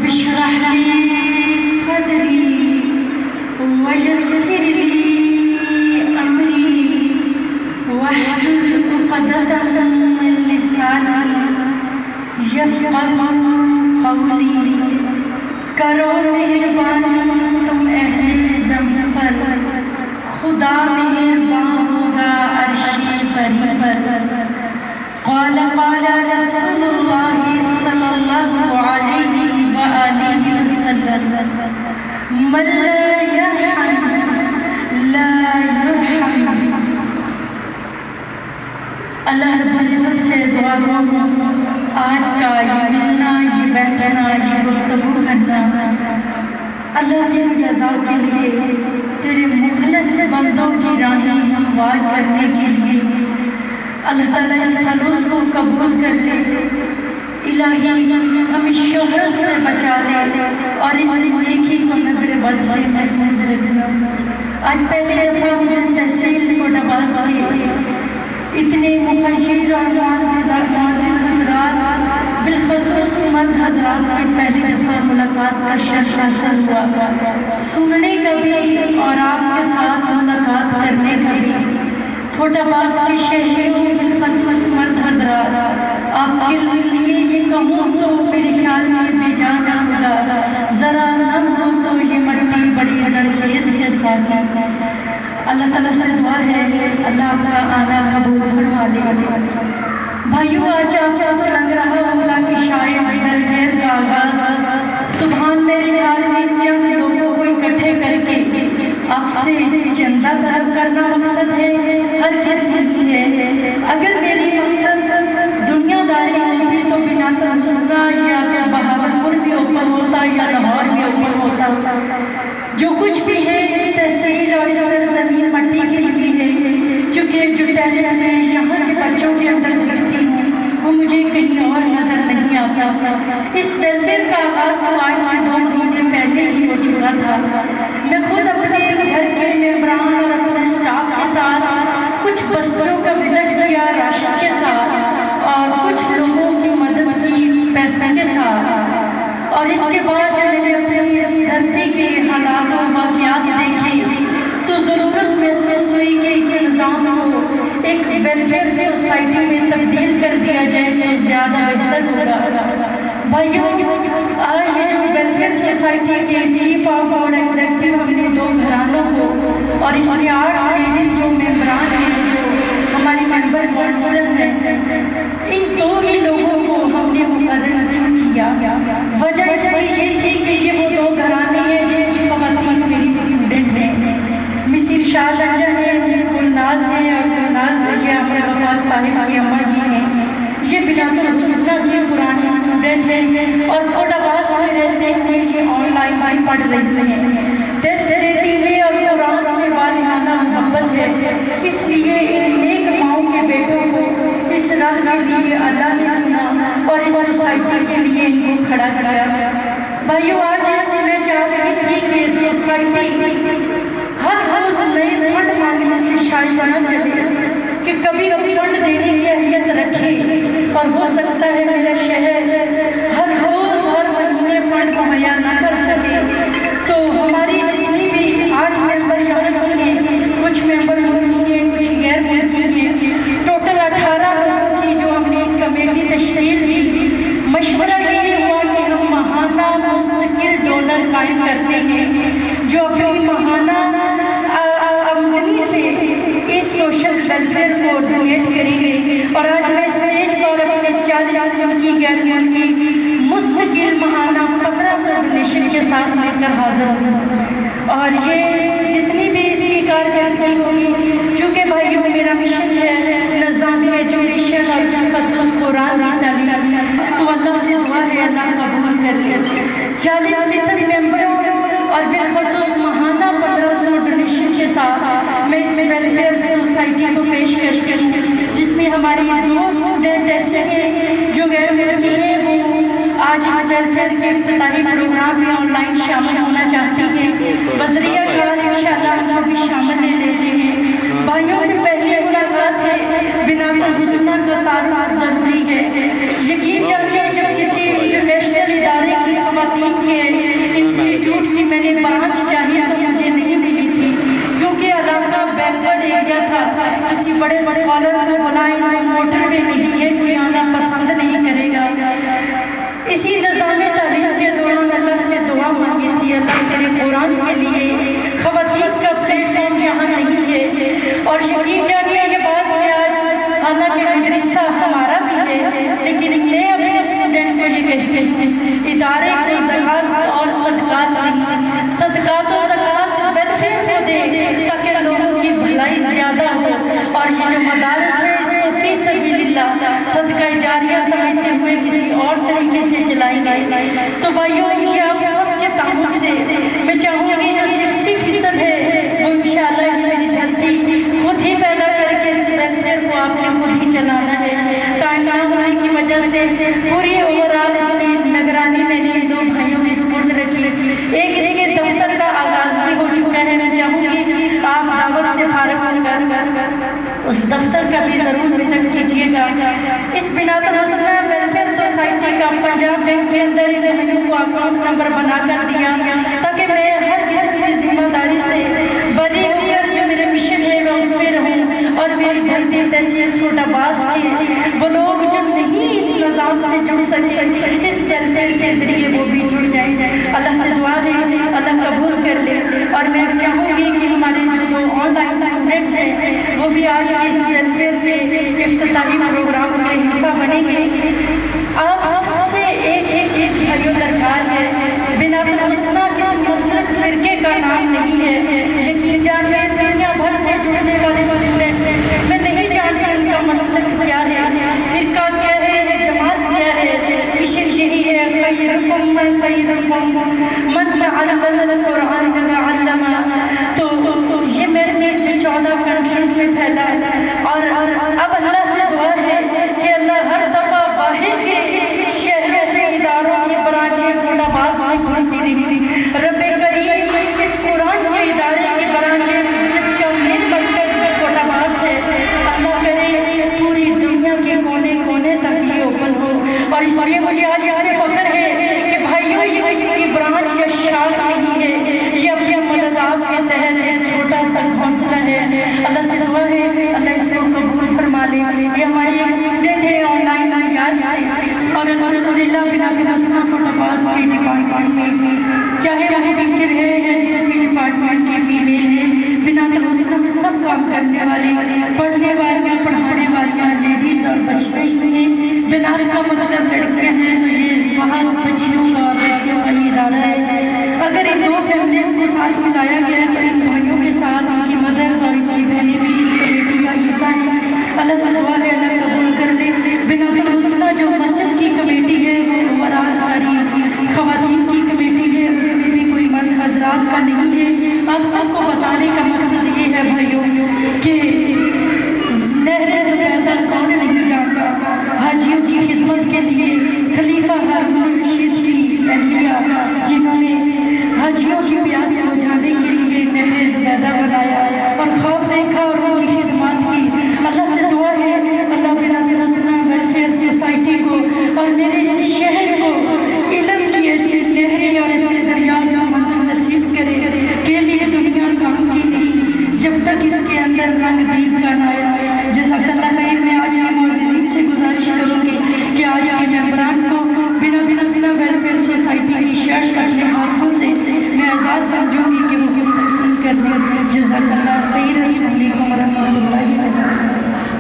رب اشرح لي صدري ويسر لي أمري واحلل عقدة من لساني يفقهوا قولي. کرو مہربانی تم اہل زمین پر، خدا مہربان ہوگا عرش بری پر. قال رسول اللہ صلی اللہ علیہ وآلہ وسلم من لا يرحم لا يرحم. اللہ رب العزت سے دعا کروں آج کا یہ ملنا، یہ بیٹھنا، یہ گفتگو کرنا اللہ تیری رضا کے لیے، تیرے مخلص بندوں کی راہیں ہموار کرنے کے لیے. اللہ تعالیٰ اس خلوص کو قبول کر لے. الہی ہمیں شہرت سے بچا لے اور اس نیکی کو نظر بد سے محفوظ رکھنا. آج پہلی دفعہ مجھے تحصیل کوٹاباز کے اتنے مخشر اور معزز حضرات بالخصوص مرد حضرات سے پہلی دفعہ ملاقات کا شرف حاصل ہوا، سننے کا بھی اور آپ کے ساتھ ملاقات کرنے کا بھی. کوٹاباز کے شہریوں بالخصوص مرد حضرات، آپ کے لیے یہ کہوں تو میرے خیال میں بے جان ہوگا، ذرا نم ہو تو یہ مٹی بڑی زرخیز کے ساتھ. اللہ تعالیٰ سے دعا ہے اللہ آپ کا آنا قبول فرما لے. بھائیو آج آپ کو تو لگ رہا ہوگا کہ شاید خیر کا آغاز سبحان میرے جہاز میں چند لوگوں کو اکٹھے کر کے آپ سے چندہ طلب کرنا مقصد ہے. ہر قسمت کی ہے. اگر میری مقصد دنیا داری ہوتی تو بنا تمسنا یا تو بہاولپور بھی اوپن ہوتا یا لاہور بھی اوپن ہوتا. جو کچھ بھی ہے اس تحصیل اور اس سرزمین مٹی کے لیے ہے. چونکہ جو ٹیلنٹ میں یہاں کے بچوں کے اندر دیکھتی ہوں وہ مجھے کہیں اور نظر نہیں آتا. اس ویلفیئر کا آغاز تو آج سے 2 مہینے پہلے ہی ہو چکا تھا. میں خود اپنے گھر کے ممبران اور اپنے اسٹاف کے ساتھ کچھ بستیوں کا وزٹ کیا راشن کے ساتھ اور کچھ لوگوں کی مدد کی پیسوں کے ساتھ. اور اس کے بعد جب میں نے اپنی اس دھرتی کے حالات و واقعات دیکھے تو ضرورت محسوس ہوئی کہ اس نظام کو ایک ویلفیئر سوسائٹی میں تبدیل کر دیا جائے تو زیادہ بہتر ہوگا. بھائیوں آج جو ویلفیئر سوسائٹی کے چیف آف اور ایگزیکٹو ہم نے 2 گھرانوں کو اور اس کے 8 لیڈیز جو ممبران ہیں جو ہماری ممبر کونسلر ہیں، ان 2 ہی لوگوں کو ہم نے مقرر کیا. وجہ اس کی یہ تھی کہ یہ وہ 2 گھرانے ہیں جن کی خواتین میری اسٹوڈنٹ ہیں. مس ارشاد انجم ہے، مس گلناز ہیں اور گلناز یہ اپنے غفار صاحب کی اماں جی ہیں. یہ بنات الحسنہ کی پرانی اسٹوڈنٹ ہیں اور کوٹاباز میں رہتے ہوئے یہ آن لائن پڑھ رہی ہیں. ٹیسٹ دیتی ہیں اور قرآن سے والہانہ محبت ہے. اس لیے ان نیک ماؤں کے بیٹوں کو اس راہ کے لیے اللہ نے چنا اور اس سوسائٹی کے لیے ان کو کھڑا کیا. بھائیو آج اس میں چاہ رہی تھی کہ سوسائٹی ہر روز نئے فنڈ مانگنے سے شاید نہ چلے کہ کبھی فنڈ دینے کی اہلیت رکھے اور ہو سکتا ہے میرا شہر ہر روز ہر مہینے فنڈ مہیا نہ کر سکے. تو ہماری جتنی بھی 8 ممبر یہاں کی ہیں، کچھ ممبر ملکی ہیں کچھ غیر ملکی ہیں، ٹوٹل 18 لوگوں کی جو ہم نے ایک کمیٹی تشکیل دی. مشورہ یہ ہوا کہ ہم ماہانہ مستقل ڈونر قائم کرتے ہیں جو اپنی ماہانہ آمدنی سے اس سوشل ویلفیئر کو ڈونیٹ کریں گے. اور آج میں اسٹیج پر اپنے 40 ملکی غیر ملکی مستقل ماہانہ 1500 ڈونیشن کے ساتھ مل کر حاضر ہوں. اور یہ جتنی بھی اس کی کارکردگی ہوگی، چونکہ بھائیوں میرا مشن ہے نظامی ایجوکیشن اور خصوص قرآن کی تعلیم، تو اللہ سے دعا ہے اللہ قبول کر لے. 40% ممبروں اور بالخصوص ماہانہ 1500 ڈونیشن کے ساتھ میں اس ویلفیئر سوسائٹی کو پیش کروں جس میں ہماری 2 اسٹوڈنٹ ایسے ہیں جو غیر ملکی ہیں. وہ آج اس ویلفیئر کے افتتاحی پروگرام میں آن لائن شامل ہونا چاہتی ہیں. بذریعہ کار انشاءاللہ ان کو بھی شامل لے لیتے ہیں. بھائیوں سے پہلی ملاقات ہے، بنات الحسنہ کا تعارف ضروری ہے. یقین جانیے جب کسی انٹرنیشنل ادارے کی خواتین کے انسٹیٹیوٹ کی میں نے برانچ چاہی تو مجھے نہیں ملی تھی، کیونکہ علاقہ بیکورڈ ایریا تھا. کسی بڑے اسکالر کو بلائیں تو موٹر وے نہیں ہے، کوئی آنا پسند نہیں کرے گا. اسی نظام تعلیم کے دوران اللہ سے دعا مانگی تھی، اللہ تیرے قرآن کے لیے خواتین کا پلیٹ فارم یہاں نہیں ہے. اور یقین جانیے یہ بات میں آج حالانکہ مدرسہ ہمارا بھی ہے، لیکن میں اپنے اسٹوڈنٹ کو یہ کہتی ہوں ادارے کو زکوٰۃ اور صدقات نہیں، صدقات و زکوٰۃ ویلفیئر کو دے تاکہ لوگوں کی بھلائی زیادہ ہو. اور یہ جو مدارس ہے اس کو فی سبیل اللہ صدقہ جاریہ سمجھتے ہوئے کسی اور طریقے سے چلائیں گے. تو بھائیوں یہ آپ سب کے تعاون سے میں چاہوں گی جو 60% ہے وہ انشاءاللہ یہ میری دھرتی خود ہی پیدا کر کے اس ویلفیئر کو آپ نے خود ہی چلانا ہے. ٹائم نہ ہونے کی وجہ سے پوری اوورآل اس کی نگرانی میں نے 2 بھائیوں کی سپرد رکھی. ایک اس کے دفتر کا آغاز بھی ہو چکا ہے، میں چاہوں گی آپ دعوت سے فارغ ہو کر اس دفتر کا بھی ضرور وزٹ کیجیے گا. اس بنات الحسنہ ویلفیئر سوسائٹی کا پنجاب بینک کے اندر ان بھائیوں کو اکاؤنٹ نمبر بنا کر دیا تاکہ میں ہر قسم کی ذمہ داری سے بری ہو کر جو میرے مشن ہے میں اس میں رہوں. اور میری دھرتی تحصیل چھوٹ عباس کے وہ لوگ جو نہیں اس نظام سے جڑ سکے اس ویلفیئر کے ذریعے وہ بھی جڑ جائیں. اللہ سے دعا ہے اللہ قبول کر لے. اور میں چاہوں گی کہ ہمارے جو 2 آن لائن اسٹوڈنٹس ہیں وہ بھی آج کے اس ویلفیئر کے افتتاحی پروگرام کا حصہ بنیں گے. آپ سب سے ایک ہی چیز بھائیوں درکار ہے، بنات الحسنہ کسی مسلک فرقے کا نام نہیں ہے. یقین جانیے دنیا بھر سے جڑنے والے اسٹوڈنٹ میں نہیں جانتی ان کا مسلک کیا ہے، فرقہ کیا ہے، یہ جماعت کیا ہے. مشن یہی ہے خیرکم من تعلم القرآن وعلمہ. تو یہ میسیج جو 14 کنٹریز میں پھیلا اور اب اللہ سے دعا ہے کہ اللہ ہر دفعہ باہر کے شہروں سے اداروں کی برانچیں چھوٹا باس میں بڑھتی رہی. رب کریم اس قرآن کے ادارے کی برانچیں جس کا مین مرکز چھوٹا باس ہے اللہ کرے پوری دنیا کے کونے کونے تک یہ اوپن ہو. اور اس لیے مجھے آج اس پہ فخر ہے کہ بھائیوں یہ کسی کی برانچ یا شاخ نہیں ہے، یہ اپنی مدد آپ کے تحت ایک چھوٹا سا حوصلہ ہے. اللہ سے دعا ہے اللہ اس کو قبول فرما لے. یہ ہماری ایک اسٹوڈنٹ ہے آن لائن ناجات سے اور الحمدللہ بنات الحسنہ چھوٹ عباس کے ڈپارٹمنٹ میں چاہے وہ ٹیچر ہے یا جس بھی ڈپارٹمنٹ کی فیمیل ہے بنات الحسنہ میں سب کام کرنے والی پڑھنے والیاں پڑھانے والیاں لیڈیز اور بچے ہیں. بنات کا مطلب لڑکیاں ہیں